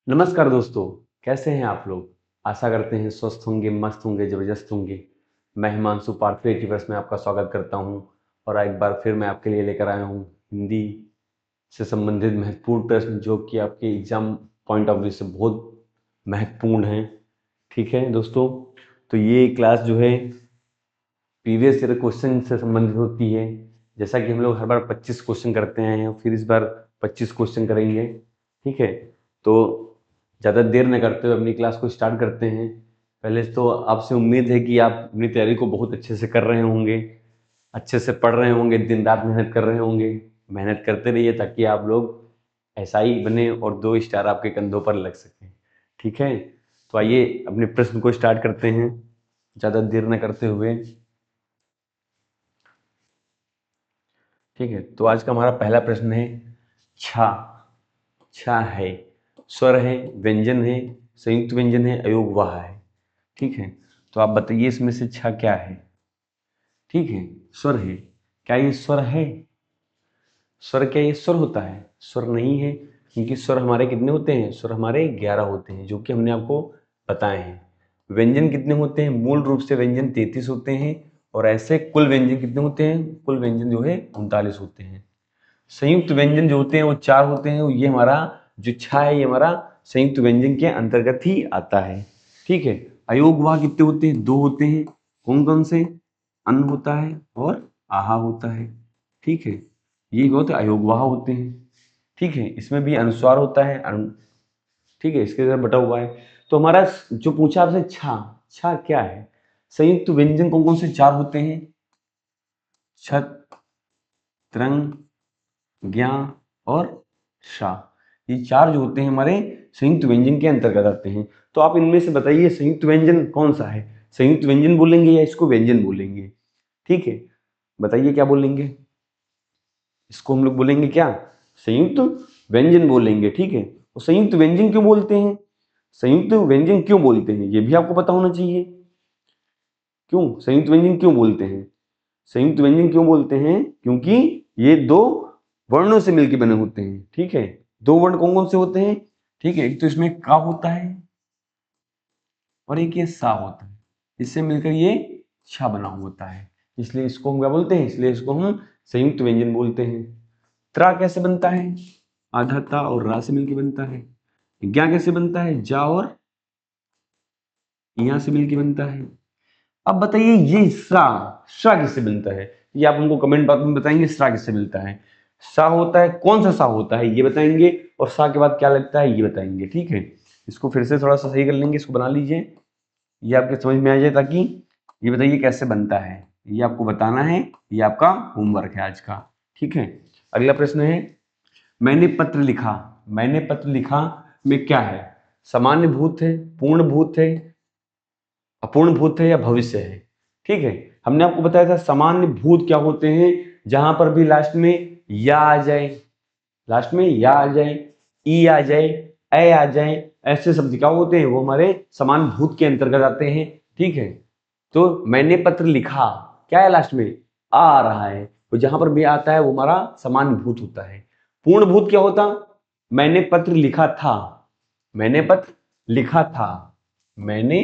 नमस्कार दोस्तों, कैसे हैं आप लोग। आशा करते हैं स्वस्थ होंगे, मस्त होंगे, जबरदस्त होंगे। मैं हिमांशु पार्थवे यूनिवर्स में आपका स्वागत करता हूं और एक बार फिर मैं आपके लिए लेकर आया हूं हिंदी से संबंधित महत्वपूर्ण प्रश्न जो कि आपके एग्जाम पॉइंट ऑफ व्यू से बहुत महत्वपूर्ण हैं। ठीक है दोस्तों, तो ये क्लास जो है प्रीवियस ईयर क्वेश्चन से संबंधित होती है। जैसा कि हम लोग हर बार 25 क्वेश्चन करते हैं, फिर इस बार 25 क्वेश्चन करेंगे। ठीक है, तो ज़्यादा देर न करते हुए अपनी क्लास को स्टार्ट करते हैं। पहले तो आपसे उम्मीद है कि आप अपनी तैयारी को बहुत अच्छे से कर रहे होंगे, अच्छे से पढ़ रहे होंगे, दिन रात मेहनत कर रहे होंगे। मेहनत करते रहिए ताकि आप लोग एसआई बने और 2 स्टार आपके कंधों पर लग सकें। ठीक है, तो आइए अपने प्रश्न को स्टार्ट करते हैं ज़्यादा देर न करते हुए। ठीक है, तो आज का हमारा पहला प्रश्न है छा। छा है, स्वर है, व्यंजन है, संयुक्त व्यंजन है, अयोगवाह है। ठीक है, तो आप बताइए इसमें से छा क्या है। ठीक है, स्वर है। क्या ये स्वर है? स्वर क्या ये स्वर होता है? स्वर नहीं है, क्योंकि स्वर हमारे कितने होते हैं? स्वर हमारे 11 होते हैं, जो कि हमने आपको बताए हैं। व्यंजन कितने होते हैं? मूल रूप से व्यंजन 33 होते हैं और ऐसे कुल व्यंजन कितने होते हैं? कुल व्यंजन जो है 39 होते हैं। संयुक्त व्यंजन जो होते हैं वो 4 होते हैं। ये हमारा जो छा है ये हमारा संयुक्त व्यंजन के अंतर्गत ही आता है। ठीक है, अयोगवाह कितने होते हैं? 2 होते हैं। कौन कौन से? अन्न होता है और आहा होता है। ठीक है, ये होते अयोगवाह होते हैं। ठीक है, इसमें भी अनुस्वार होता है ठीक है, इसके तरफ बटा हुआ है। तो हमारा जो पूछा आपसे छा, छा क्या है? संयुक्त व्यंजन कौन कौन से 4 होते हैं? छत, त्रंग, ज्ञा और शा। ये 4 जो होते हैं हमारे संयुक्त व्यंजन के अंतर्गत आते हैं। तो आप इनमें से बताइए संयुक्त व्यंजन कौन सा है? संयुक्त व्यंजन बोलेंगे या इसको व्यंजन बोलेंगे? ठीक है, बताइए क्या बोलेंगे? इसको हम लोग बोलेंगे क्या? संयुक्त व्यंजन बोलेंगे। ठीक है, तो संयुक्त व्यंजन क्यों बोलते हैं? संयुक्त व्यंजन क्यों बोलते हैं ये भी आपको पता होना चाहिए। क्यों संयुक्त व्यंजन क्यों बोलते हैं? संयुक्त व्यंजन क्यों बोलते हैं? क्योंकि ये 2 वर्णों से मिलकर बने होते हैं। ठीक है, 2 वर्ण कौन कौन से होते हैं? ठीक है, एक तो इसमें का होता है और एक ये सा होता है। इससे मिलकर ये छा बना होता है, इसलिए इसको हम क्या बोलते हैं? इसलिए इसको हम संयुक्त व्यंजन बोलते हैं। त्रा कैसे बनता है? आधा ता और रा से मिलकर बनता है। ज्ञा कैसे बनता है? जा और यहां से मिलकर बनता है। अब बताइए ये सा किससे बनता है? ये आप हमको कमेंट बॉक्स में बताएंगे सा किससे मिलता है। सा होता है, कौन सा सा होता है ये बताएंगे, और सा के बाद क्या लगता है ये बताएंगे। ठीक है, इसको फिर से थोड़ा सा सही कर लेंगे, इसको बना लीजिए, ये आपके समझ में आ जाए। ताकि ये बताइए कैसे बनता है, ये आपको बताना है, ये आपका होमवर्क है आज का। ठीक है, अगला प्रश्न है मैंने पत्र लिखा। मैंने पत्र लिखा में क्या है? सामान्य भूत है, पूर्ण भूत है, अपूर्ण भूत है या भविष्य है। ठीक है, हमने आपको बताया था सामान्य भूत क्या होते हैं? जहां पर भी लास्ट में या आ जाए, लास्ट में या आ जाए, ई आ जाए, ए आ जाए, ऐसे शब्द क्या होते हैं? वो हमारे समान भूत के अंतर्गत आते हैं। ठीक है, तो मैंने पत्र लिखा, क्या है लास्ट में? आ रहा है, तो जहां पर भी आता है वो हमारा समान भूत होता है। पूर्ण भूत क्या होता? मैंने पत्र लिखा था, मैंने पत्र लिखा था, मैंने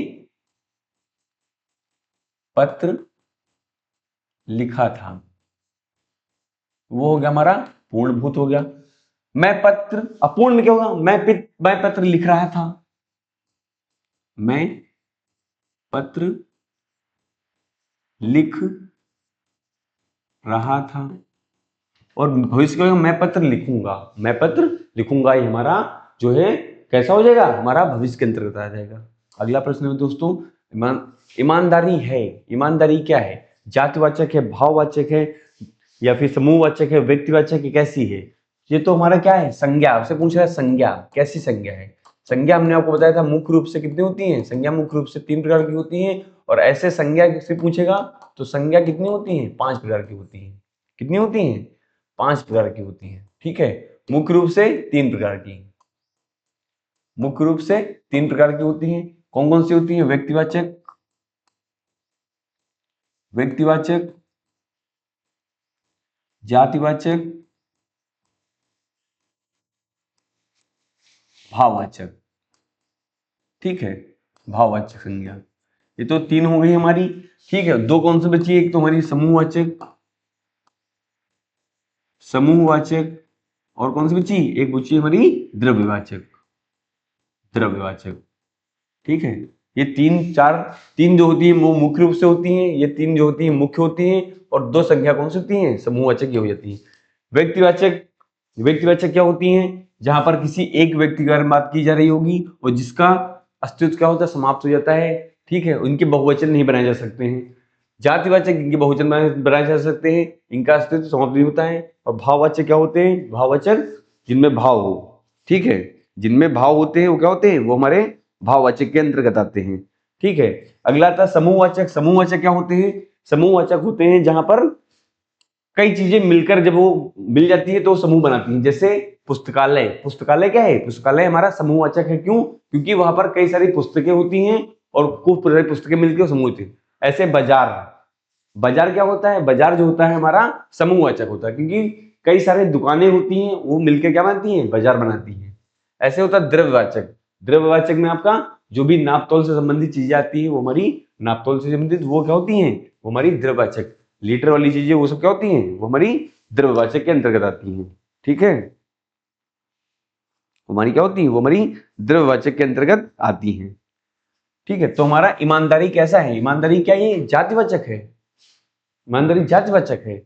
पत्र लिखा था, वो हो गया हमारा पूर्ण भूत हो गया। मैं पत्र, अपूर्ण में क्या होगा? मैं पत्र लिख रहा था, मैं पत्र लिख रहा था। और भविष्य क्या होगा? मैं पत्र लिखूंगा, मैं पत्र लिखूंगा, ये हमारा जो है कैसा हो जाएगा? हमारा भविष्य के अंतर्गत आ जाएगा। अगला प्रश्न है दोस्तों, ईमानदारी है। ईमानदारी क्या है? जातिवाचक है, भाववाचक है, या फिर समूहवाचक है, व्यक्तिवाचक है, कैसी है? ये तो हमारा क्या है? संज्ञा। आपसे पूछ रहा है संज्ञा, कैसी संज्ञा है? संज्ञा हमने आपको बताया था मुख्य रूप से कितनी होती है? संज्ञा मुख्य रूप से 3 प्रकार की होती है। और ऐसे संज्ञा से पूछेगा तो संज्ञा कितनी होती है? 5 प्रकार की होती है। कितनी होती है? 5 प्रकार की होती है। ठीक है, मुख्य रूप से 3 प्रकार की, मुख्य रूप से 3 प्रकार की होती हैं। कौन कौन सी होती है? व्यक्तिवाचक, व्यक्तिवाचक, जातिवाचक, भाववाचक। ठीक है, भाववाचक संज्ञा। ये तो 3 हो गई हमारी। ठीक है, 2 कौन सी बची? एक तो हमारी समूहवाचक, समूहवाचक, और कौन सी बची? एक बची हमारी द्रव्यवाचक, द्रव्यवाचक। ठीक है, ये 3 जो होती है वो मुख्य रूप से होती हैं, ये 3 जो होती है मुख्य होती हैं, और 2 संख्या कौन सी होती है? समूहवाचक ये हो जाती है। व्यक्तिवाचक, व्यक्तिवाचक क्या होती हैं? जहां पर किसी एक व्यक्ति के बारे में बात की जा रही होगी और जिसका अस्तित्व क्या होता है? समाप्त हो जाता है। ठीक है, उनके बहुवचन नहीं बनाए जा सकते हैं। जातिवाचक, इनके बहुवचन बनाए जा सकते हैं, इनका अस्तित्व समाप्त नहीं होता है। और भाववाचक क्या होते हैं? भाववाचक जिनमें भाव हो। ठीक है, जिनमें भाव होते हैं वो क्या होते हैं? वो हमारे भाववाचक के अंतर्गत आते हैं। ठीक है, अगला था समूहवाचक। समूहवाचक क्या होते हैं? समूहवाचक होते हैं जहां पर कई चीजें मिलकर जब वो मिल जाती है तो समूह बनाती हैं। जैसे पुस्तकालय, पुस्तकालय क्या है? पुस्तकालय हमारा समूहवाचक है। क्यों? क्योंकि वहां पर कई सारी पुस्तकें होती हैं और कुछ पुस्तकें मिलकर समूह होती हैं। ऐसे बाजार, बाजार क्या होता है? बाजार जो होता है हमारा समूहवाचक होता है, क्योंकि कई सारे दुकानें होती हैं वो मिलकर क्या बनाती हैं? बाजार बनाती हैं। ऐसे होता है द्रव्यवाचक। द्रव्यवाचक में आपका जो भी नापतोल से संबंधित चीजें आती है वो हमारी नापतोल से संबंधित वो क्या होती हैं? वो हमारी द्रव्यवाचक। लीटर वाली चीजें वो सब क्या होती हैं? वो हमारी द्रव्यवाचक के अंतर्गत आती हैं। ठीक है, हमारी क्या होती है? वो हमारी द्रव्यवाचक के अंतर्गत आती हैं। ठीक है, तो हमारा ईमानदारी कैसा है? ईमानदारी क्या ये जातिवाचक है? ईमानदारी जातिवाचक है।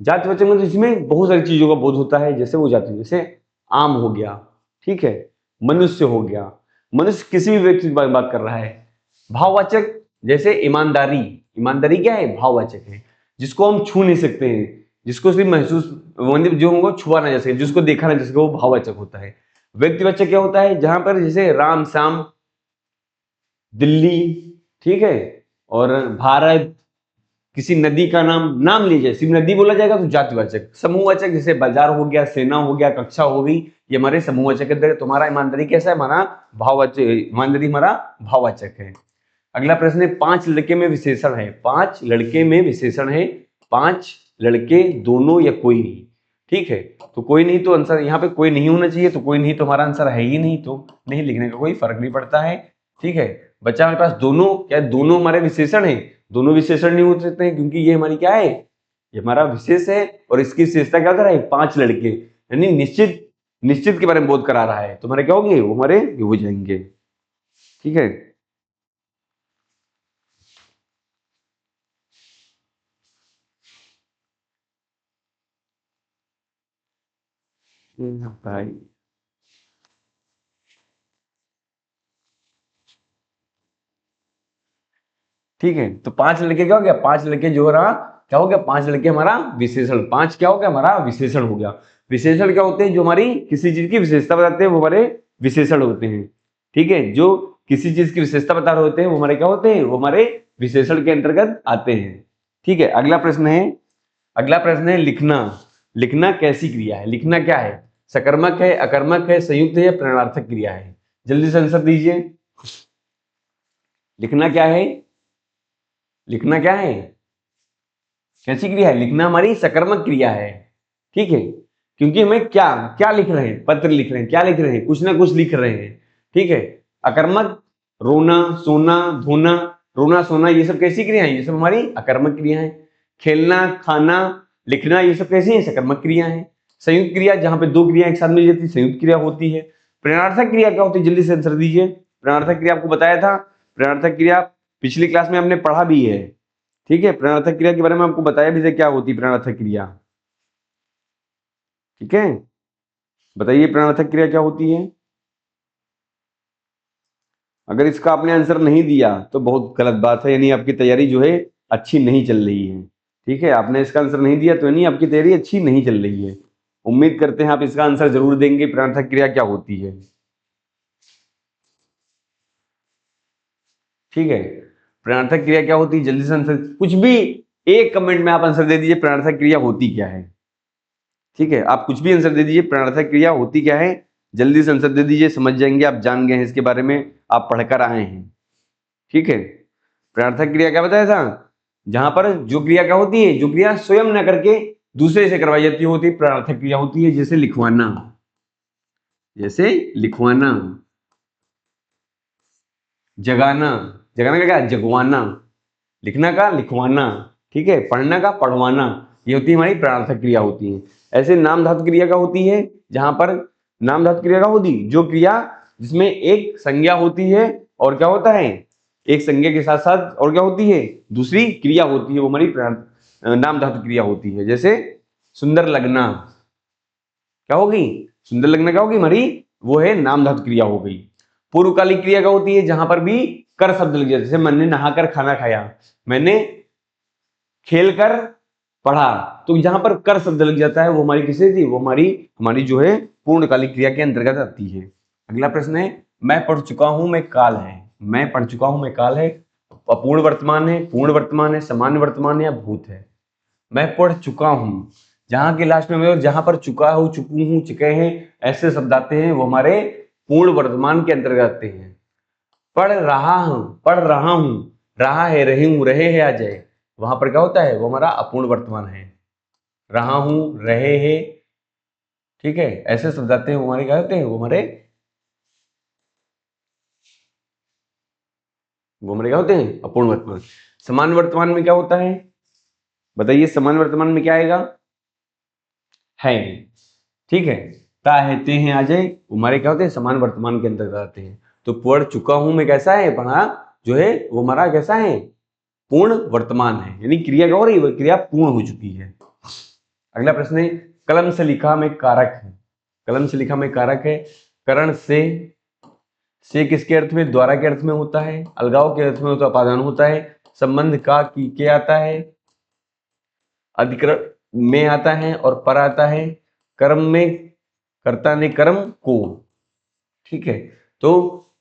जातिवाचक मतलब इसमें बहुत सारी चीजों का बोध होता है। जैसे वो जाति, जैसे आम हो गया, ठीक है, मनुष्य हो गया, मनुष्य किसी भी व्यक्ति की बात कर रहा है। भाववाचक जैसे ईमानदारी, ईमानदारी क्या है? भाववाचक है, जिसको हम छू नहीं सकते हैं, जिसको सिर्फ महसूस मतलब जो हमको छुआ ना जा सके, जिसको देखा ना जा सके, वो भाववाचक होता है। व्यक्तिवाचक क्या होता है? जहां पर जैसे राम, श्याम, दिल्ली, ठीक है, और भारत, किसी नदी का नाम नाम लीजिए, सिर्फ नदी बोला जाएगा तो जातिवाचक। समूहवाचक जैसे बाजार हो गया, सेना हो गया, कक्षा हो गई, ये हमारे समूहवाचक के अंदर। तुम्हारा ईमानदारी कैसा है? हमारा भाववाचक, ईमानदारी हमारा भाववाचक है। अगला प्रश्न है, 5 लड़के में विशेषण है। 5 लड़के में विशेषण है। 5 लड़के, दोनों या कोई नहीं। ठीक है, तो कोई नहीं तो आंसर यहाँ पे कोई नहीं होना चाहिए, तो कोई नहीं तो हमारा आंसर है ही नहीं, तो नहीं लिखने का कोई फर्क नहीं पड़ता है। ठीक है, बच्चा हमारे पास दोनों, क्या दोनों हमारे विशेषण है? दोनों विशेषण नहीं हो सकते हैं, क्योंकि ये हमारी क्या है? ये हमारा विशेष है, और इसकी विशेषता क्या कर रहा है? 5 लड़के, यानी निश्चित, निश्चित के बारे में बोध करा रहा है। तो हमारे क्या होंगे? वो हमारे हो जाएंगे। ठीक है, भाई, ठीक है, तो 5 लड़के क्या हो गया? 5 लड़के जो रहा क्या हो गया? 5 लड़के हमारा विशेषण। 5 क्या हो गया? हमारा विशेषण हो गया। विशेषण क्या होते हैं? जो हमारी किसी चीज की विशेषता बताते हैं वो हमारे विशेषण होते हैं। ठीक है, जो किसी चीज की विशेषता बता रहे होते हैं वो हमारे क्या होते हैं? वो हमारे विशेषण के अंतर्गत आते हैं। ठीक है, अगला प्रश्न है, अगला प्रश्न है लिखना। लिखना कैसी क्रिया है? लिखना क्या है? सकर्मक है, अकर्मक है, संयुक्त है, या प्रेरणार्थक क्रिया है? जल्दी से आंसर दीजिए। लिखना क्या है? लिखना क्या है? कैसी क्रिया है? लिखना हमारी सकर्मक क्रिया है। ठीक है, क्योंकि हमें क्या क्या लिख रहे हैं? पत्र लिख रहे हैं, क्या लिख रहे हैं? कुछ ना कुछ लिख रहे हैं। ठीक है, अकर्मक, रोना, सोना, धोना, रोना, सोना, ये सब कैसी क्रिया है? ये सब हमारी अकर्मक क्रिया है। खेलना, खाना, लिखना, ये सब कैसी है? सकर्मक क्रिया है। संयुक्त क्रिया, जहां पे 2 क्रिया एक साथ मिल जाती है, संयुक्त क्रिया होती है। प्रेरणार्थक क्रिया क्या होती है? जल्दी से आंसर दीजिए। प्रेरणार्थक क्रिया आपको बताया था। प्रेरणार्थक क्रिया पिछली क्लास में हमने पढ़ा भी है। ठीक है, प्रेरणार्थक क्रिया के बारे में आपको बताया भी था क्या होती है प्रेरणार्थक क्रिया। ठीक है, बताइए प्रेरणार्थक क्रिया क्या होती है। अगर इसका आपने आंसर नहीं दिया तो बहुत गलत बात है, यानी आपकी तैयारी जो है अच्छी नहीं चल रही है। ठीक है, आपने इसका आंसर नहीं दिया तो यानी आपकी तैयारी अच्छी नहीं चल रही है। उम्मीद करते हैं आप इसका आंसर जरूर देंगे। प्रेरणार्थक क्रिया क्या होती है? ठीक है, प्रेरणार्थक क्रिया क्या होती है? जल्दी से आंसर, कुछ भी एक कमेंट में आप आंसर दे दीजिए, प्रेरणार्थक क्रिया होती क्या है। ठीक है, आप कुछ भी आंसर दे दीजिए, प्रेरणार्थक क्रिया होती क्या है? जल्दी से आंसर दे दीजिए, समझ जाएंगे, आप जान गए हैं इसके बारे में, आप पढ़कर आए हैं। ठीक है, प्रेरणार्थक क्रिया क्या बताया था? जहां पर जो क्रिया क्या होती है? जो क्रिया स्वयं न करके दूसरे से करवाई जाती होती है, प्रेरणार्थक क्रिया होती है। जैसे लिखवाना, जैसे लिखवाना, जगाना, जगाना का क्या, जगवाना, लिखना का लिखवाना, ठीक है, पढ़ना का पढ़वाना, ये होती है हमारी प्राणार्थक क्रिया होती है। ऐसे नाम धातु क्रिया का होती है, जहां पर नाम धातु क्रिया का होती जो क्रिया जिसमें एक संज्ञा होती है और क्या होता है, एक संज्ञा के साथ साथ और क्या होती है, दूसरी क्रिया होती है, वो हमारी नाम धातु क्रिया होती है। जैसे सुंदर लगना क्या होगी, सुंदर लगना क्या होगी हमारी, वो है नाम धातु क्रिया हो गई। पूर्वकालिक क्रिया क्या होती है, जहां पर भी कर शब्द लग जाए, जैसे मैंने नहाकर खाना खाया, मैंने खेलकर पढ़ा, तो जहां पर कर शब्द लग जाता है वो हमारी किसे थी, वो हमारी हमारी जो है पूर्णकालिक क्रिया के अंतर्गत आती है। अगला प्रश्न है, मैं पढ़ चुका हूं मैं काल है, मैं पढ़ चुका हूं मैं काल है, अपूर्ण वर्तमान है, पूर्ण वर्तमान है, सामान्य वर्तमान है या भूत है। मैं पढ़ चुका हूं, जहां के लास्ट में जहां पर चुका हूं, चुकू हूं, चुके हैं, ऐसे शब्द आते हैं, वो हमारे पूर्ण वर्तमान के अंतर्गत आते हैं। पढ़ रहा हूं, पढ़ रहा हूं, रहा है, रही हूं, रहे है आ जाए, वहां पर क्या होता है, वो हमारा अपूर्ण वर्तमान है। रहा हूं, रहे हैं, ठीक है, ऐसे शब्द आते हैं, वो हमारे क्या होते हैं, वो हमारे क्या होते हैं, अपूर्ण वर्तमान। समान वर्तमान में क्या होता है, बताइए, समान वर्तमान में क्या आएगा, है, ठीक है, ता है, ते हैं आ जाए, हमारे क्या होते हैं, समान वर्तमान के अंतर्गत आते हैं। तो पढ़ चुका हूं मैं कैसा है, पढ़ा जो है वो हमारा कैसा है, पूर्ण वर्तमान है, यानी क्रिया क्या हो रही है, वो क्रिया पूर्ण हो चुकी है। अगला प्रश्न है, कलम से लिखा में कारक है, कलम से लिखा में कारक है, करण से किसके अर्थ में, द्वारा के अर्थ में होता है, अलगाव के अर्थ में होता है, अपादान होता है, संबंध का की के आता है, अधिकरण में आता है और पर आता है, कर्म में कर्ता ने कर्म को, ठीक है। तो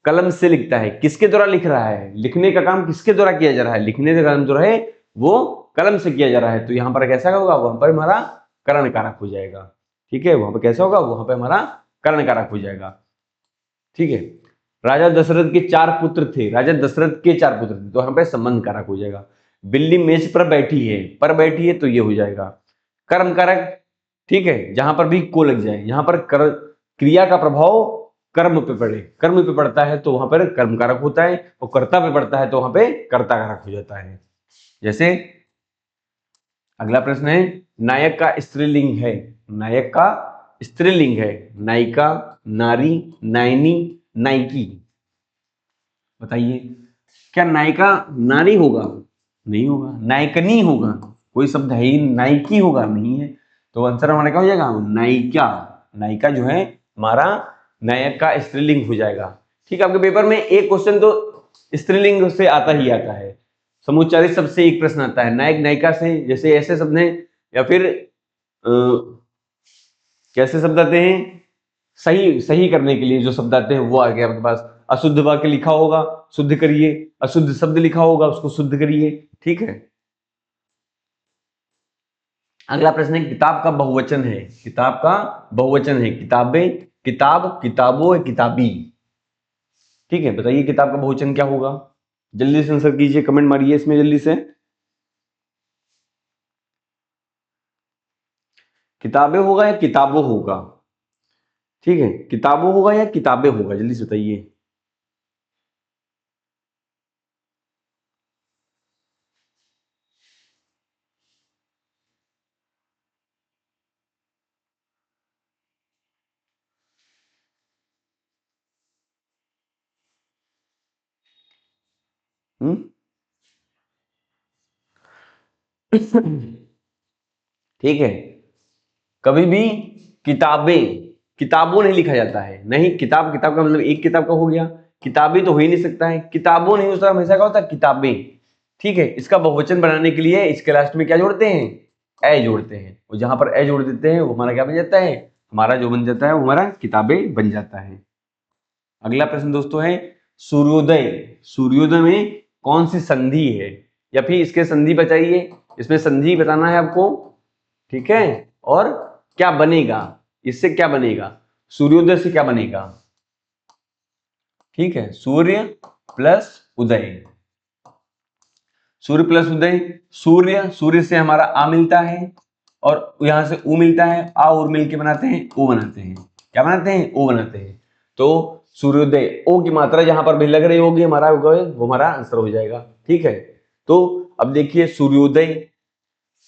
कलम से लिखता है, किसके द्वारा लिख रहा है, लिखने का काम किसके द्वारा किया जा रहा है, लिखने का काम जो है वो कलम से किया जा रहा है, तो यहां पर कैसा होगा, वहां पर हमारा करण कारक हो जाएगा, ठीक है, वहां पर कैसा होगा, वहां पर हमारा करण कारक हो जाएगा, ठीक है। राजा दशरथ के 4 पुत्र थे, राजा दशरथ के 4 पुत्र थे, तो यहाँ पे संबंध कारक हो जाएगा। बिल्ली मेज पर बैठी है, पर बैठी है, तो ये हो जाएगा कर्म कारक, ठीक है, जहां पर भी को लग जाए, यहां पर क्रिया का प्रभाव कर्म पे पड़े, कर्म पे पड़ता है तो वहां पर कर्म कारक होता है, और कर्ता पे पड़ता है तो वहां पे कर्ता कारक हो जाता है। जैसे अगला प्रश्न है, नायक का स्त्रीलिंग है, नायक का स्त्रीलिंग है, नायिका, नारी, नायनी, नायकी, बताइए, क्या नायिका नारी होगा, नहीं होगा, नायकनी होगा, कोई शब्द है ही, नायकी होगा, नहीं है, तो आंसर हमारा क्या हो जाएगा, नायिका, नायिका जो है हमारा नायक का स्त्रीलिंग हो जाएगा, ठीक है। आपके पेपर में एक क्वेश्चन तो स्त्रीलिंग से आता ही आता है, समुच्चारित शब्द से एक प्रश्न आता है, नायक नायिका से, जैसे ऐसे शब्द हैं, या फिर कैसे शब्द आते हैं, सही सही करने के लिए जो शब्द आते हैं वो आ गया आपके पास, अशुद्ध वाक्य लिखा होगा, शुद्ध करिए, अशुद्ध शब्द लिखा होगा, उसको शुद्ध करिए, ठीक है। अगला प्रश्न है, किताब का बहुवचन है, किताब का बहुवचन है, किताबें, किताब, किताबों, किताबी, ठीक है, बताइए किताब का बहुवचन क्या होगा, जल्दी से आंसर कीजिए, कमेंट मारिए इसमें जल्दी से। किताबें होगा या किताबों होगा, ठीक है, किताबों होगा या किताबें होगा, जल्दी से बताइए। ठीक है, कभी भी किताबें, किताबों नहीं लिखा जाता है, नहीं, किताब, किताब का मतलब एक किताब का हो गया, किताबें तो हो ही नहीं सकता है, किताबों नहीं, उसका हमेशा क्या होता है, किताबें, ठीक है। इसका बहुवचन बनाने के लिए इसके लास्ट में क्या जोड़ते हैं, ए जोड़ते हैं, और जहां पर ए जोड़ देते हैं वो हमारा क्या बन जाता है, हमारा जो बन जाता है वो हमारा किताबें बन जाता है। अगला प्रश्न दोस्तों है, सूर्योदय, सूर्योदय में कौन सी संधि है, या फिर इसके संधि बताइए, इसमें संधि बताना है आपको, ठीक है, और क्या बनेगा, इससे क्या बनेगा, सूर्योदय से क्या बनेगा, ठीक है, सूर्य प्लस उदय, सूर्य प्लस उदय, सूर्य, सूर्य से हमारा आ मिलता है, और यहां से ऊ मिलता है, आ और मिलके बनाते हैं ओ बनाते हैं, क्या बनाते हैं, ओ बनाते हैं, तो सूर्योदय, ओ की मात्रा जहां पर भी लग रही होगी हमारा वो हमारा आंसर हो जाएगा। ठीक है, तो अब देखिए सूर्योदय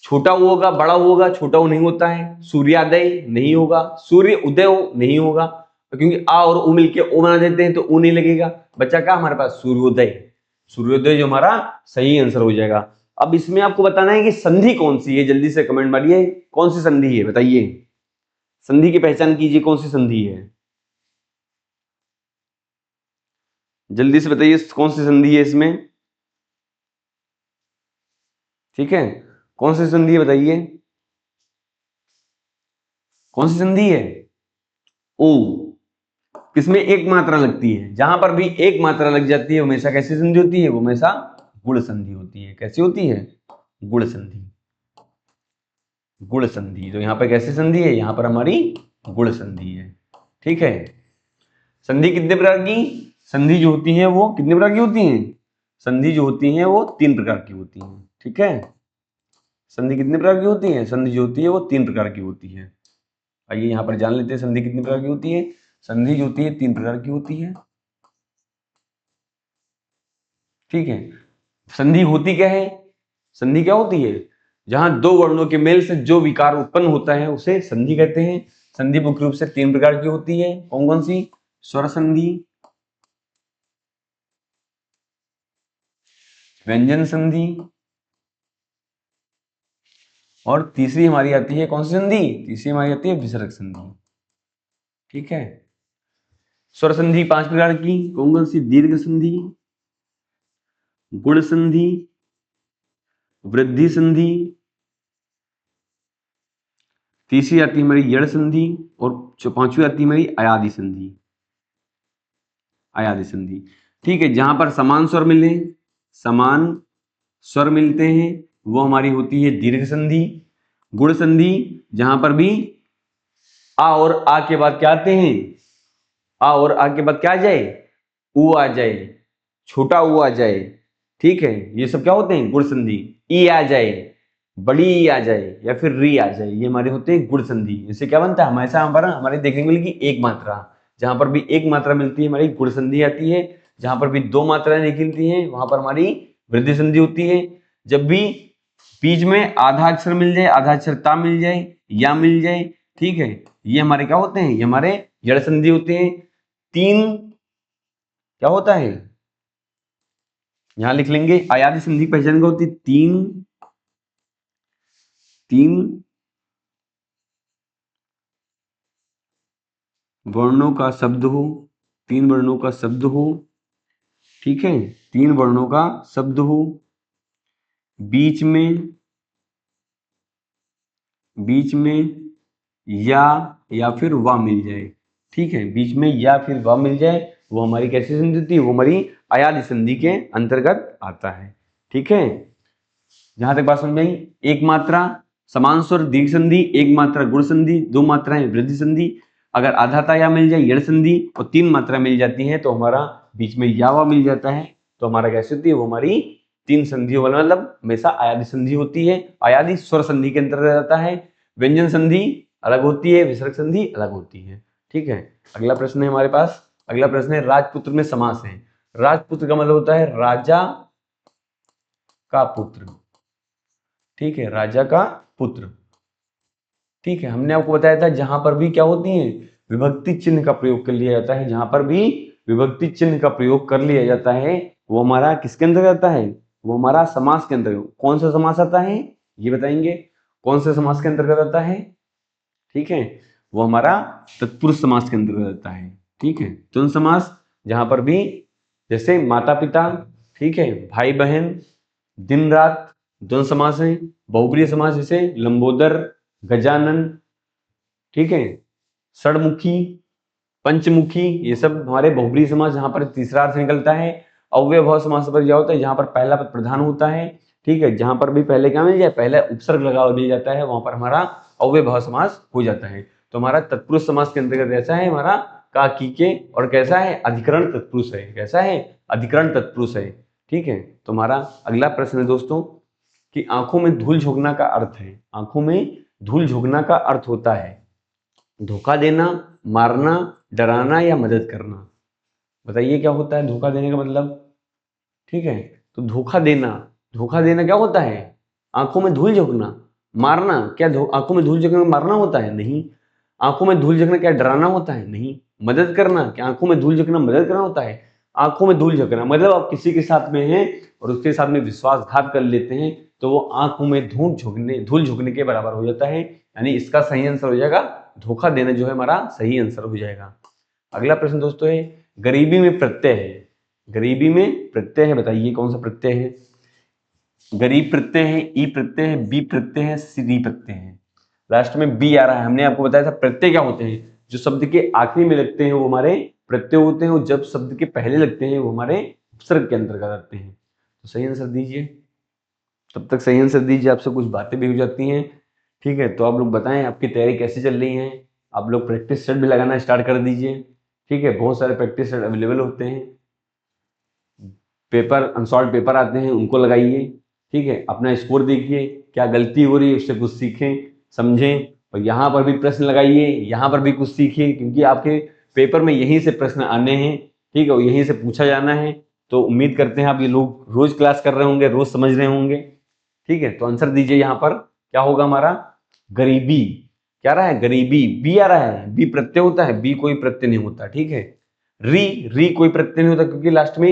छोटा ऊ होगा, बड़ा ऊ होगा, छोटा ऊ नहीं होता है। सूर्योदय नहीं होगा, सूर्य उदय नहीं होगा, क्योंकि आ और उ मिलके ओ बना देते हैं तो ऊ नहीं लगेगा। बच्चा क्या हमारे पास सूर्योदय, सूर्योदय जो हमारा सही आंसर हो जाएगा। अब इसमें आपको बताना है कि संधि कौन सी है, जल्दी से कमेंट मारिए कौन सी संधि है, बताइए संधि की पहचान कीजिए, कौन सी संधि है, जल्दी से बताइए कौन सी संधि है इसमें। ठीक है, कौन सी संधि है बताइए, कौन सी संधि है, ओ। किसमें एक मात्रा लगती है, जहां पर भी एक मात्रा लग जाती है हमेशा कैसी संधि होती है, वो हमेशा गुण संधि होती है। कैसी होती है, गुण संधि, गुण संधि। तो यहाँ पर कैसी संधि है, यहाँ पर हमारी गुण संधि है। ठीक है, संधि कितने प्रकार की, संधि जो होती है वो कितने प्रकार की होती हैं, संधि जो होती है वो 3 प्रकार की होती हैं। ठीक है, संधि कितने प्रकार की होती है, संधि जो होती है वो 3 प्रकार की होती है। आइए यहाँ पर जान लेते हैं संधि कितनी प्रकार की होती है। संधि जो होती है 3 प्रकार की होती है। ठीक है, संधि होती क्या है, संधि क्या होती है, जहां दो वर्णों के मेल से जो विकार उत्पन्न होता है उसे संधि कहते हैं। संधि मुख्य रूप से 3 प्रकार की होती है, कौन कौन सी, स्वर संधि, व्यंजन संधि, और तीसरी हमारी आती है कौन सी संधि, तीसरी हमारी आती है विसर्ग संधि। ठीक है, स्वर संधि 5 प्रकार की, कौन कौन सी, दीर्घ संधि, गुण संधि, वृद्धि संधि, तीसरी आती है हमारी यड़ संधि, और 5वीं आती है हमारी अयादि संधि, अयादि संधि। ठीक है, जहां पर समान स्वर मिले, समान स्वर मिलते हैं वो हमारी होती है दीर्घ संधि। गुण संधि जहां पर भी आ और आ के बाद क्या आते हैं, आ और आ के बाद क्या आ जाए, ऊ आ जाए, छोटा ऊ आ जाए। ठीक है, ये सब क्या होते हैं गुण संधि। ई आ जाए, बड़ी ई आ जाए, या फिर री आ जाए, ये हमारे होते हैं गुण संधि। इससे क्या बनता है, हमेशा हमारे देखने को मिलेगी एक मात्रा, जहां पर भी एक मात्रा मिलती है हमारी गुण संधि आती है। जहां पर भी 2 मात्राएं निकलती हैं वहां पर हमारी वृद्धि संधि होती है। जब भी बीच में आधा अक्षर मिल जाए, आधा अक्षर ता मिल जाए, या मिल जाए, ठीक है, ये हमारे क्या होते हैं, ये हमारे जड़ संधि होते हैं। 3 क्या होता है, यहां लिख लेंगे, अयादि संधि की पहचान क्या होती है, 3 वर्णों का शब्द हो, 3 वर्णों का शब्द हो। ठीक है, 3 वर्णों का शब्द हो, बीच में या फिर वा मिल जाए। ठीक है, बीच में या फिर वा मिल जाए, वो हमारी कैसी संधि होती है, वो हमारी अयादि संधि के अंतर्गत आता है। ठीक है, जहां तक बात समझ में आई, एक मात्रा समान स्वर दीर्घ संधि, एक मात्रा गुण संधि, 2 मात्राएं वृद्धि संधि। अगर आधा ता या मिल जाए यड़ संधि, और 3 मात्रा मिल जाती है तो हमारा बीच में यावा मिल जाता है, तो हमारा कैसे होती है, वो हमारी 3 संधियों वाला मतलब हमेशा अयादि संधि होती है। अयादि स्वर संधि के अंतर्गत आता है। व्यंजन संधि अलग होती है, विसर्ग संधि अलग होती है। ठीक है, अगला प्रश्न है हमारे पास, अगला प्रश्न है राजपुत्र में समास है। राजपुत्र का मतलब होता है राजा का पुत्र। ठीक है, राजा का पुत्र। ठीक है, हमने आपको बताया था जहां पर भी क्या होती है, विभक्ति चिन्ह का प्रयोग कर लिया जाता है, जहां पर भी विभक्ति चिन्ह का प्रयोग कर लिया जाता है वो हमारा किसके अंतर्गत आता है, वो हमारा समास के अंतर्गत। कौन सा समास आता है ये बताएंगे, कौन से समास के अंतर्गत आता है। ठीक है, वो हमारा तत्पुरुष समास के अंतर्गत आता है। ठीक है, द्वंद्व समास जहां पर भी जैसे माता पिता, ठीक है, भाई बहन, दिन रात, द्वंद्व समास है। बहुब्रीहि समास जैसे लंबोदर, गजानन, ठीक है, षडमुखी, पंचमुखी, ये सब हमारे बहुब्रीहि समास जहां पर तीसरा अर्थ निकलता है। अव्ययभाव समास पर क्या होता है, जहां पर पहला पद प्रधान होता है। ठीक है, जहां पर भी पहले क्या मिल जाए, पहले उपसर्ग लगा हुआ मिल जाता है, वहां पर हमारा अव्ययभाव समास हो जाता है। तो हमारा तत्पुरुष समास के अंतर्गत ऐसा है हमारा का, की के, और कैसा है अधिकरण तत्पुरुष है, कैसा है अधिकरण तत्पुरुष है। ठीक है, तो हमारा अगला प्रश्न है दोस्तों कि आंखों में धूल झोंकना का अर्थ है, आंखों में धूल झोंकना का अर्थ होता है धोखा देना, मारना, डराना या मदद करना। बताइए क्या होता है धोखा देने का मतलब। ठीक है, तो धोखा देना, धोखा देना क्या होता है? आंखों में धूल झोंकना, मारना। क्या आंखों में धूल झोंकना मारना होता है? नहीं। आंखों में धूल झोंकना क्या डराना होता है? नहीं। मदद करना, क्या आंखों में धूल झोंकना मदद करना होता है? आंखों में धूल झोंकना मतलब आप किसी के साथ में हैं और उसके साथ में विश्वासघात कर लेते हैं तो वो आंखों में धूल झोंकने के बराबर हो जाता है। यानी इसका सही आंसर हो जाएगा धोखा देना, जो है हमारा सही आंसर हो जाएगा। अगला प्रश्न दोस्तों है गरीबी में प्रत्यय है। गरीबी में प्रत्यय है, बताइए कौन सा प्रत्यय है? गरीब प्रत्यय है, ई प्रत्यय है, बी प्रत्यय है, सी प्रत्यय है। लास्ट में बी आ रहा है। हमने आपको बताया था प्रत्यय क्या होते हैं, जो शब्द के आखिरी में लगते हैं वो हमारे प्रत्यय होते हैं और जब शब्द के पहले लगते हैं वो हमारे उपसर्ग के अंतर्गत आते हैं। तो सही आंसर दीजिए, तब तक सही आंसर दीजिए, आपसे कुछ बातें भी हो जाती हैं। ठीक है, तो आप लोग बताएं आपकी तैयारी कैसे चल रही है। आप लोग प्रैक्टिस सेट भी लगाना स्टार्ट कर दीजिए। ठीक है, बहुत सारे प्रैक्टिस सेट अवेलेबल होते हैं, पेपर अनसॉल्व पेपर आते हैं उनको लगाइए। ठीक है, अपना स्कोर देखिए, क्या गलती हो रही है उससे कुछ सीखें समझें, और यहाँ पर भी प्रश्न लगाइए, यहाँ पर भी कुछ सीखिए, क्योंकि आपके पेपर में यहीं से प्रश्न आने हैं। ठीक है, और यहीं से पूछा जाना है। तो उम्मीद करते हैं आप ये लोग रोज क्लास कर रहे होंगे, रोज समझ रहे होंगे। ठीक है, तो आंसर दीजिए यहाँ पर क्या होगा हमारा? गरीबी। क्या रहा है? गरीबी, बी आ रहा है। बी प्रत्यय होता है, बी कोई प्रत्यय नहीं होता। ठीक है, री कोई प्रत्यय नहीं होता क्योंकि लास्ट में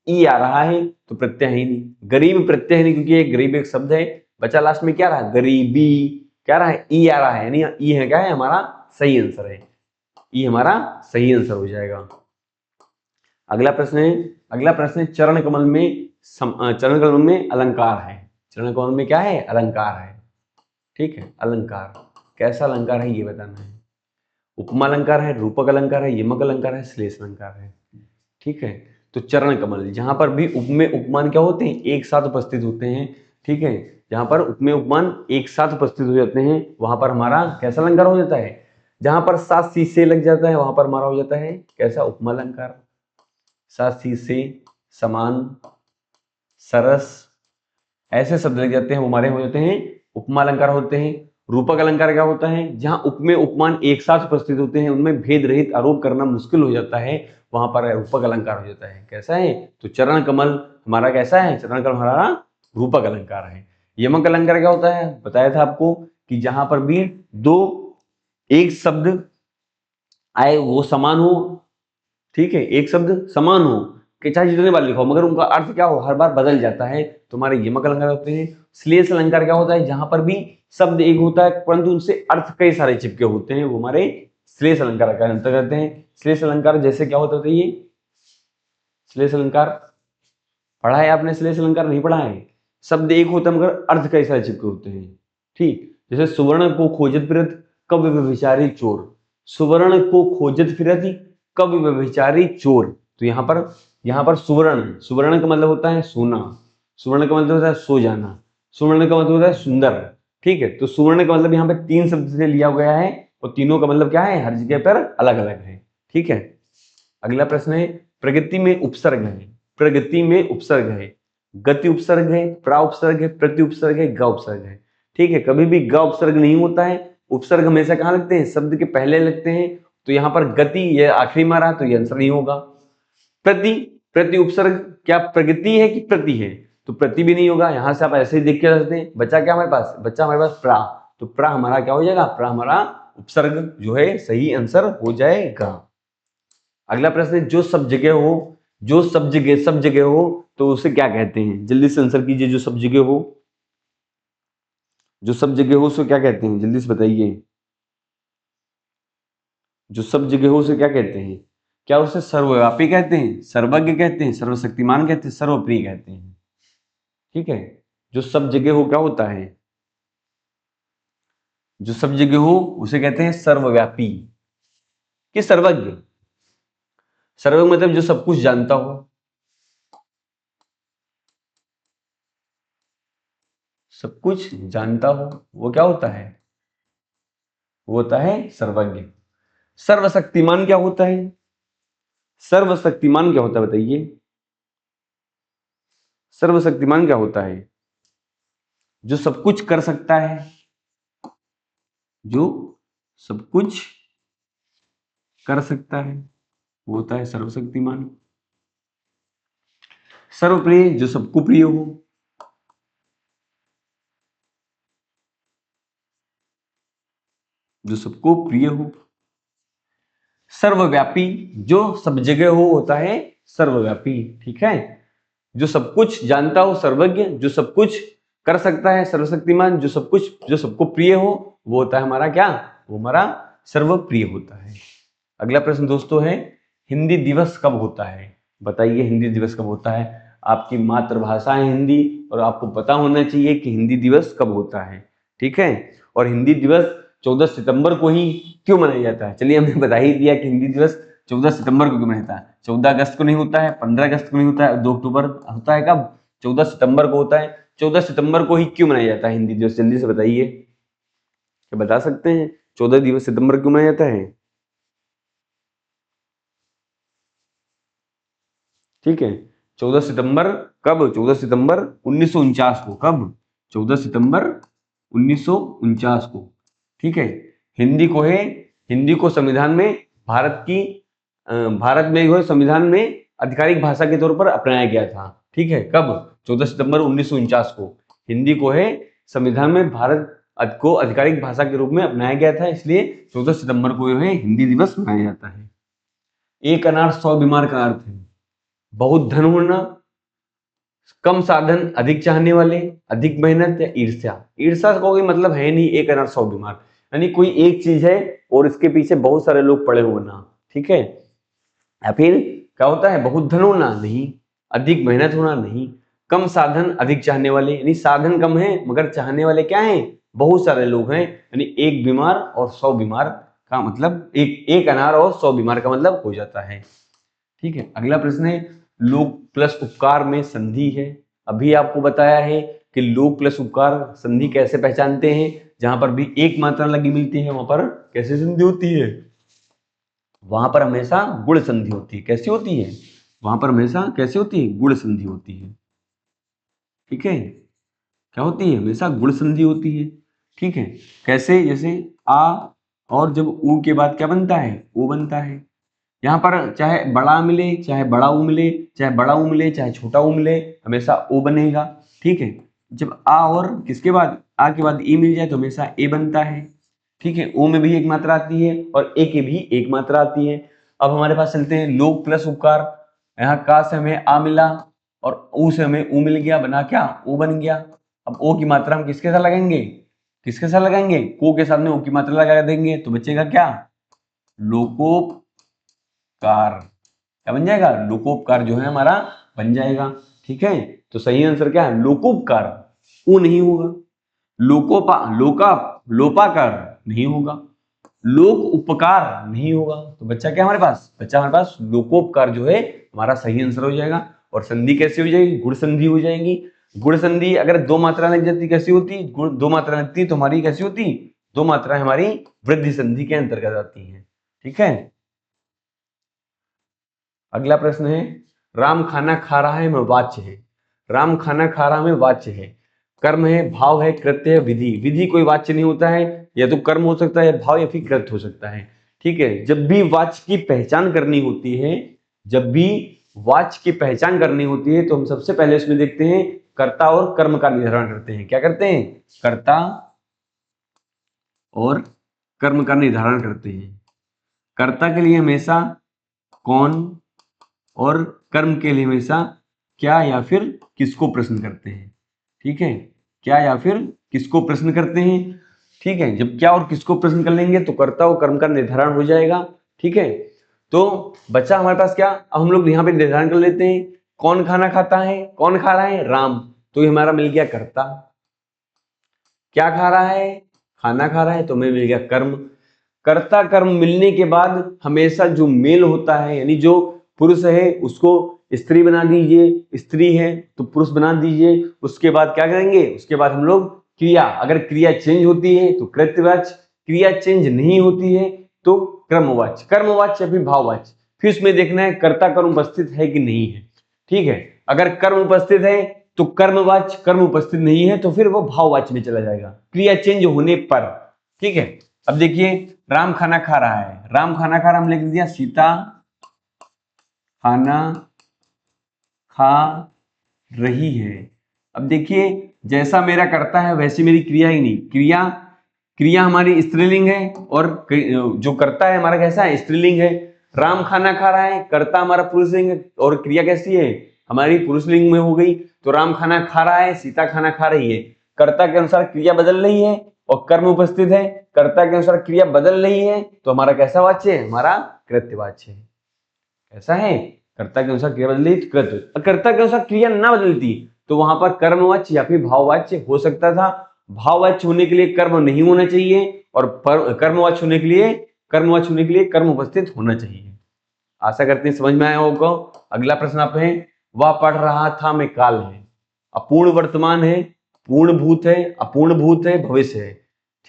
ई आ रहा है तो प्रत्यय है ही नहीं। गरीब प्रत्यय है नहीं क्योंकि एक गरीब एक शब्द है। बचा लास्ट में क्या रहा? गरीबी। क्या रहा है? ई आ रहा है, यानी ई है क्या है हमारा सही आंसर है। ई हमारा सही आंसर हो जाएगा। अगला प्रश्न है, अगला प्रश्न है चरण कमल में चरण कमल में अलंकार है। चरण कमल में क्या है? अलंकार है। ठीक है, अलंकार कैसा अलंकार है ये बताना है। उपमा अलंकार है, रूपक अलंकार है, यमक अलंकार है, श्लेष अलंकार है। ठीक है, तो चरण कमल जहां पर भी उपमेय उपमान क्या होते हैं? एक साथ उपस्थित होते हैं। ठीक है, जहां पर उपमेय उपमान एक साथ उपस्थित हो जाते हैं वहां पर हमारा कैसा अलंकार हो जाता है? जहां पर सात सी से लग जाता है वहां पर हमारा हो जाता है कैसा? उपमा अलंकार। सात सी से, समान, सरस, ऐसे शब्द लग जाते हैं वो हमारे हो जाते हैं उपमा अलंकार होते हैं। रूपक अलंकार क्या होता है? जहां उपमेय उपमान एक साथ उपस्थित होते हैं उनमें भेद रहित आरोप करना मुश्किल हो जाता है, वहां पर रूपक अलंकार हो जाता है। कैसा है? तो चरण कमल हमारा कैसा है? चरण कमल हमारा रूपक अलंकार है। यमक अलंकार क्या होता है? बताया था आपको कि जहां पर भी दो एक शब्द आए वो समान हो। ठीक है, एक शब्द समान हो कि चाहे जितने बार लिखा हो मगर उनका अर्थ क्या हो हर बार बदल जाता है, तुम्हारे यमक अलंकार होते हैं। श्लेष अलंकार क्या होता है? जहां पर भी शब्द एक होता है परंतु उनसे अर्थ कई सारे चिपके होते हैं वो हमारे श्लेष अलंकार का अंतर करते हैं। श्लेष अलंकार जैसे क्या होता है? ये श्लेष अलंकार पढ़ा है आपने? श्लेष अलंकार नहीं पढ़ा है? शब्द एक होता है मगर अर्थ कई सारे चिपके होते हैं। ठीक, जैसे सुवर्ण को खोजत फिरत कब व्यभिचारी चोर। सुवर्ण को खोजत फिरत कब व्यभिचारी चोर। तो यहाँ पर सुवर्ण, सुवर्ण का मतलब होता है सोना, सुवर्ण का मतलब होता है सो जाना, सुवर्ण का मतलब होता है सुंदर। ठीक है, तो सुवर्ण का मतलब यहाँ पे तीन शब्द से लिया गया है और तीनों का मतलब क्या है? हर जगह पर अलग अलग है। ठीक है, अगला प्रश्न है प्रगति में उपसर्ग है। प्रगति में उपसर्ग है, गति उपसर्ग है, प्रा उपसर्ग है, प्रति उपसर्ग है, ग उपसर्ग है। ठीक है, कभी भी ग उपसर्ग नहीं होता है। उपसर्ग हमेशा कहाँ लगते हैं? शब्द के पहले लगते हैं। तो यहाँ पर गति ये आखिरी में आ रहा है तो ये आंसर नहीं होगा। प्रति, प्रति उपसर्ग क्या प्रगति है कि प्रति है? तो प्रति भी नहीं होगा। यहां से आप ऐसे ही देख के सकते हैं। बचा क्या हमारे पास? बचा हमारे पास प्रा। तो प्रा हमारा क्या हो जाएगा? प्रा हमारा उपसर्ग जो है सही आंसर हो जाएगा। अगला प्रश्न है जो सब जगह हो, जो सब जगह हो तो उसे क्या कहते हैं? जल्दी से आंसर कीजिए। जो सब जगह हो, जो सब जगह हो उसे क्या कहते हैं? जल्दी से बताइए। जो सब जगह हो उसे क्या कहते हैं? क्या उसे सर्वव्यापी कहते हैं, सर्वज्ञ कहते हैं, सर्वशक्तिमान कहते हैं, सर्वप्रिय कहते हैं? ठीक है, जो सब जगह हो क्या होता है? जो सब जगह हो उसे कहते हैं सर्वव्यापी कि सर्वज्ञ। सर्वज्ञ मतलब जो सब कुछ जानता हो। सब कुछ जानता हो वो क्या होता है? वो होता है सर्वज्ञ। सर्वशक्तिमान क्या होता है? सर्वशक्तिमान क्या होता है बताइए? सर्वशक्तिमान क्या होता है? जो सब कुछ कर सकता है, जो सब कुछ कर सकता है वो होता है सर्वशक्तिमान। सर्वप्रिय, जो सबको प्रिय हो। जो सबको प्रिय हो। सर्वव्यापी, जो सब जगह हो होता है सर्वव्यापी। ठीक है, जो सब कुछ जानता हो, सर्वज्ञ, जो सब कुछ कर सकता है, सर्वशक्तिमान, जो सब कुछ, जो सबको प्रिय हो, वो होता है हमारा क्या, वो हमारा सर्वप्रिय होता है। अगला प्रश्न दोस्तों है, हिंदी दिवस कब होता है? बताइए हिंदी दिवस कब होता है? आपकी मातृभाषा है हिंदी और आपको पता होना चाहिए कि हिंदी दिवस कब होता है। ठीक है, और हिंदी दिवस 14 सितंबर को ही क्यों मनाया जाता है? चलिए हमने बता ही दिया कि हिंदी दिवस 14 सितंबर को क्यों मनाया जाता है। 14 अगस्त को नहीं होता है, 15 अगस्त को नहीं होता है, 2 अक्टूबर होता है, कब? 14 सितंबर को होता है। 14 सितंबर को ही क्यों मनाया जाता है हिंदी दिवस? जल्दी से बताइए, क्या बता सकते हैं 14 सितंबर क्यों मनाया जाता है? ठीक है, 14 सितंबर कब? 14 सितंबर 1949 को। कब? 14 सितंबर 1949 को। ठीक है, हिंदी को है, हिंदी को संविधान में भारत की भारत में जो है संविधान में आधिकारिक भाषा के तौर पर अपनाया गया था। ठीक है, कब? 14 सितंबर 1949 को हिंदी को है संविधान में भारत को आधिकारिक भाषा के रूप में अपनाया गया था, इसलिए 14 सितंबर को जो है हिंदी दिवस मनाया जाता है। एक अनार 100 बीमार का अर्थ है बहुत धन होना, कम साधन, अधिक चाहने वाले, अधिक मेहनत, या ईर्ष्या। ईर्ष्या का कोई मतलब है नहीं, एक अनार 100 बीमार, यानी कोई एक चीज है और इसके पीछे बहुत सारे लोग पड़े होना। ठीक है, या फिर क्या होता है, बहुत धन होना नहीं, अधिक मेहनत होना नहीं, कम साधन, अधिक चाहने वाले, यानी साधन कम है मगर चाहने वाले क्या हैं, बहुत सारे लोग हैं। यानी एक बीमार और 100 बीमार का मतलब एक अनार और 100 बीमार का मतलब हो जाता है। ठीक है, अगला प्रश्न है, लोक प्लस उपकार में संधि है। अभी आपको बताया है कि लोक प्लस उपकार संधि कैसे पहचानते हैं, जहां पर भी एक मात्रा लगी मिलती है वहां पर कैसे संधि होती है, वहां पर हमेशा गुण संधि होती है। कैसी होती है? वहां पर हमेशा कैसे होती है, गुण संधि होती है। ठीक है, क्या होती है, हमेशा गुण संधि होती है। ठीक है, कैसे? जैसे आ और जब ऊ के बाद क्या बनता है, ओ बनता है। यहाँ पर चाहे बड़ा मिले, चाहे बड़ा ऊ मिले, चाहे बड़ा ऊ मिले, चाहे छोटा ऊ मिले, हमेशा ओ बनेगा। ठीक है, जब आ और किसके बाद, आ के बाद ई मिल जाए तो हमेशा ए बनता है। ठीक है, ओ में भी एक मात्रा आती है और ए के भी एक मात्रा आती है। अब हमारे पास चलते हैं लोक प्लस उपकार। यहाँ का से हमें आ मिला और ऊ से हमें ऊ मिल गया, बना क्या, ओ बन गया। अब ओ की मात्रा हम किसके साथ लगाएंगे, किसके साथ लगाएंगे, को के साथ में ओ की मात्रा लगा देंगे तो बचेगा क्या, लोकोपकार। क्या बन जाएगा, लोकोपकार जो है हमारा बन जाएगा। ठीक है, तो सही आंसर क्या है, लोकोपकार। वो नहीं होगा। लोकोपा लोका लोपाकार नहीं होगा। लोक उपकार नहीं होगा। तो बच्चा क्या हमारे पास, बच्चा हमारे पास लोकोपकार जो है हमारा सही आंसर हो जाएगा। और संधि कैसे हो जाएगी, गुण संधि हो जाएगी। गुण संधि अगर दो मात्रा लग जाती कैसी होती, गुण दो मात्रा लगती तो हमारी कैसी होती, दो मात्राएं हमारी वृद्धि संधि के अंतर्गत आती हैं। ठीक है, अगला प्रश्न है, राम खाना खा रहा है में वाच्य है। राम खाना खा रहा में वाच्य है, कर्म है, भाव है, कृत्य है, विधि। विधि कोई वाच्य नहीं होता है, या तो कर्म हो सकता है, भाव या फिर कृत्य हो सकता है। ठीक है, जब भी वाच्य की पहचान करनी होती है, जब भी वाच्य की पहचान करनी होती है तो हम सबसे पहले इसमें देखते हैं कर्ता और कर्म का निर्धारण करते हैं। क्या करते हैं, कर्ता और कर्म का निर्धारण करते हैं। कर्ता के लिए हमेशा कौन और कर्म के लिए हमेशा क्या या फिर किसको प्रश्न करते हैं। ठीक है, क्या या फिर किसको प्रश्न करते हैं। ठीक है, जब क्या और किसको प्रश्न कर लेंगे तो कर्ता और कर्म का निर्धारण हो जाएगा। ठीक है, तो बच्चा हमारे पास क्या, अब हम लोग यहाँ पे निर्धारण कर लेते हैं, कौन खाना खाता है, कौन खा रहा है, राम, तो ये हमारा मिल गया कर्ता। क्या खा रहा है, खाना खा रहा है, तो हमें मिल गया कर्म। कर्ता कर्म मिलने के बाद हमेशा जो मेल होता है, यानी जो पुरुष है उसको स्त्री बना दीजिए, स्त्री है तो पुरुष बना दीजिए। उसके बाद क्या करेंगे, उसके बाद हम लोग क्रिया, अगर क्रिया चेंज होती है तो कृत्यवाच्य, क्रिया चेंज नहीं होती है तो क्रमवाच्य, कर्मवाच्य या फिर भाववाच्य। फिर उसमें देखना है कर्ता कर्म उपस्थित है कि नहीं है। ठीक है, अगर कर्म उपस्थित है तो कर्मवाच्य, कर्म उपस्थित नहीं है तो फिर वो भाववाच्य में चला जाएगा क्रिया चेंज होने पर। ठीक है, अब देखिए राम खाना खा रहा है, राम खाना खा रहा, हम लिख दिया सीता खाना खा रही है। अब देखिए, जैसा मेरा करता है वैसी मेरी क्रिया ही नहीं, क्रिया हमारी स्त्रीलिंग है और जो करता है हमारा कैसा है, स्त्रीलिंग है। राम खाना खा रहा है, कर्ता हमारा पुरुषलिंग है और क्रिया कैसी है, हमारी पुरुषलिंग में हो गई। तो राम खाना खा रहा है, सीता खाना खा रही है। कर्ता के अनुसार क्रिया बदल रही है और कर्म उपस्थित है। कर्ता के अनुसार क्रिया बदल रही है तो हमारा कैसा वाच्य है, हमारा कृत्यवाच्य है। ऐसा है, कर्ता के अनुसार क्रिया बदली तो कृत्य, कर्ता के अनुसार क्रिया ना बदलती तो वहां पर कर्मवाच्य या फिर भाववाच्य हो सकता था। भाववाच्य होने के लिए कर्म नहीं होना चाहिए और कर्मवाच्य होने के लिए कर्म उपस्थित होना चाहिए। आशा करते हैं समझ में आया होगा। अगला प्रश्न आप है, वह पढ़ रहा था में काल है, अपूर्ण वर्तमान है, पूर्ण भूत है, अपूर्ण भूत है, भविष्य है।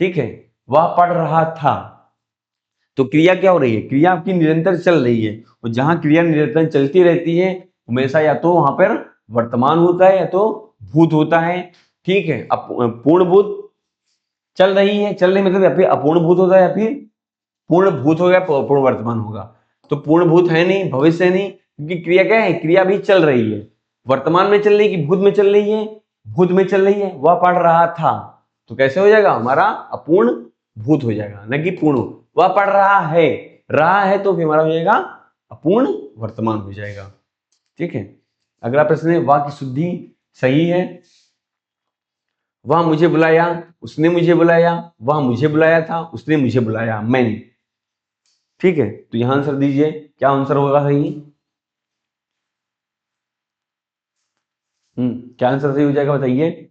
ठीक है, वह पढ़ रहा था तो क्रिया क्या हो रही है, क्रिया आपकी निरंतर चल रही है और जहां क्रिया निरंतर चलती रहती है हमेशा या तो वहां पर वर्तमान होता है या तो भूत होता है। ठीक है, अब पूर्ण भूत चल रही मतलब या फिर अपूर्ण भूत होता है या फिर पूर्ण भूत होगा, पूर्ण वर्तमान होगा। तो पूर्ण भूत है नहीं, भविष्य है नहीं, क्योंकि क्रिया क्या है, क्रिया भी चल रही है। वर्तमान में चल रही है कि भूत में चल रही है, भूत में चल रही है। वह पढ़ रहा था तो कैसे हो जाएगा, हमारा अपूर्ण भूत हो जाएगा, न कि पूर्ण। वह पढ़ रहा है तो फिर हमारा हो जाएगा अपूर्ण वर्तमान हो जाएगा। ठीक है, अगला प्रश्न है, वाह की शुद्धि सही है। वह मुझे बुलाया, उसने मुझे बुलाया, वह मुझे बुलाया था, उसने मुझे बुलाया, मैंने। ठीक है, तो यहां आंसर दीजिए, क्या आंसर होगा सही। क्या आंसर सही हो जाएगा बताइए।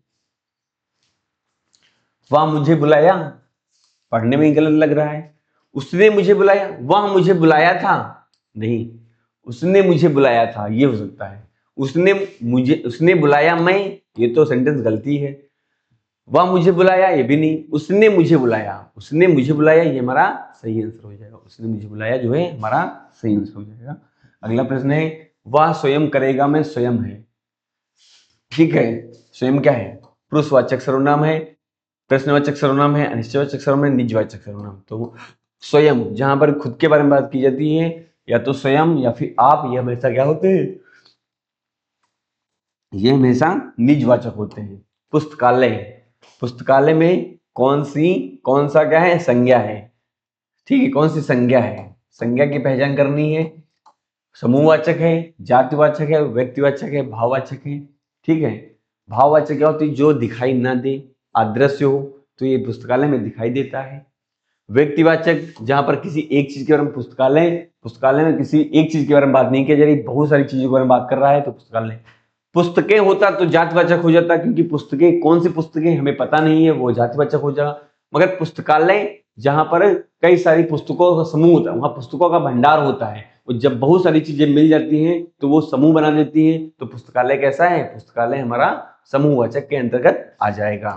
वह मुझे बुलाया, पढ़ने में ही गलत लग रहा है। उसने मुझे बुलाया, वह मुझे बुलाया था, नहीं, उसने मुझे बुलाया था ये हो सकता है। उसने बुलाया मैं, ये तो सेंटेंस गलती है। वह मुझे बुलाया ये भी नहीं, उसने मुझे बुलाया ये हमारा सही आंसर हो जाएगा। उसने मुझे बुलाया जो है हमारा सही आंसर हो जाएगा। अगला प्रश्न है, वह स्वयं करेगा में स्वयं है। ठीक है, स्वयं क्या है, पुरुषवाचक सर्वनाम है, प्रश्नवाचक सर्वनाम है, अनिश्चयवाचक सर्वनाम है, निजवाचक सर्वनाम। तो स्वयं जहां पर खुद के बारे में बात की जाती है, या तो स्वयं या फिर आप, ये हमेशा क्या होते हैं, ये हमेशा निजवाचक होते हैं। पुस्तकालय में कौन सा क्या है, संज्ञा है। ठीक है, कौन सी संज्ञा है, संज्ञा की पहचान करनी है। समूहवाचक है, जातिवाचक है, व्यक्तिवाचक है, भाववाचक है। ठीक है, भाववाचक क्या होती है, जो दिखाई ना दे, अदृश्य हो, तो ये पुस्तकालय में दिखाई देता है। व्यक्तिवाचक जहां पर किसी एक चीज के बारे में, पुस्तकालय में किसी एक चीज के बारे में बात नहीं की जा रही, बहुत सारी चीजों के बारे में बात कर रहा है तो पुस्तकालय। पुस्तकें होता तो जातिवाचक हो जाता, क्योंकि पुस्तकें कौन सी पुस्तकें हमें पता नहीं है, वो जातिवाचक हो जाएगा। मगर पुस्तकालय जहां पर कई सारी पुस्तकों का समूह होता है, वहां पुस्तकों का भंडार होता है, और जब बहुत सारी चीजें मिल जाती हैं तो वो समूह बना देती है। तो पुस्तकालय कैसा है, पुस्तकालय हमारा समूहवाचक के अंतर्गत आ जाएगा।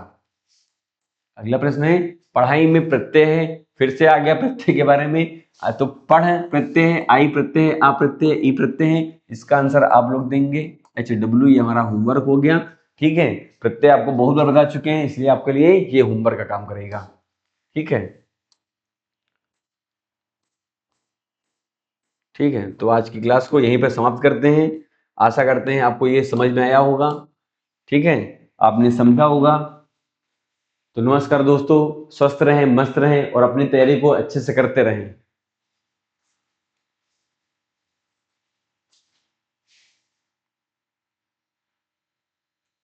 अगला प्रश्न है, पढ़ाई में प्रत्यय है, फिर से आ गया प्रत्यय के बारे में। तो पढ़ प्रत्यय है, आई प्रत्यय है, आ प्रत्यय है, ई प्रत्यय है। इसका आंसर आप लोग देंगे HW, ये हमारा होमवर्क हो गया। ठीक है, प्रत्यय आपको बहुत बार बता चुके हैं, इसलिए आपके लिए ये होमवर्क का काम करेगा। ठीक है, ठीक है, तो आज की क्लास को यहीं पर समाप्त करते हैं। आशा करते हैं आपको ये समझ में आया होगा। ठीक है, आपने समझा होगा। तो नमस्कार दोस्तों, स्वस्थ रहें, मस्त रहें और अपनी तैयारी को अच्छे से करते रहें।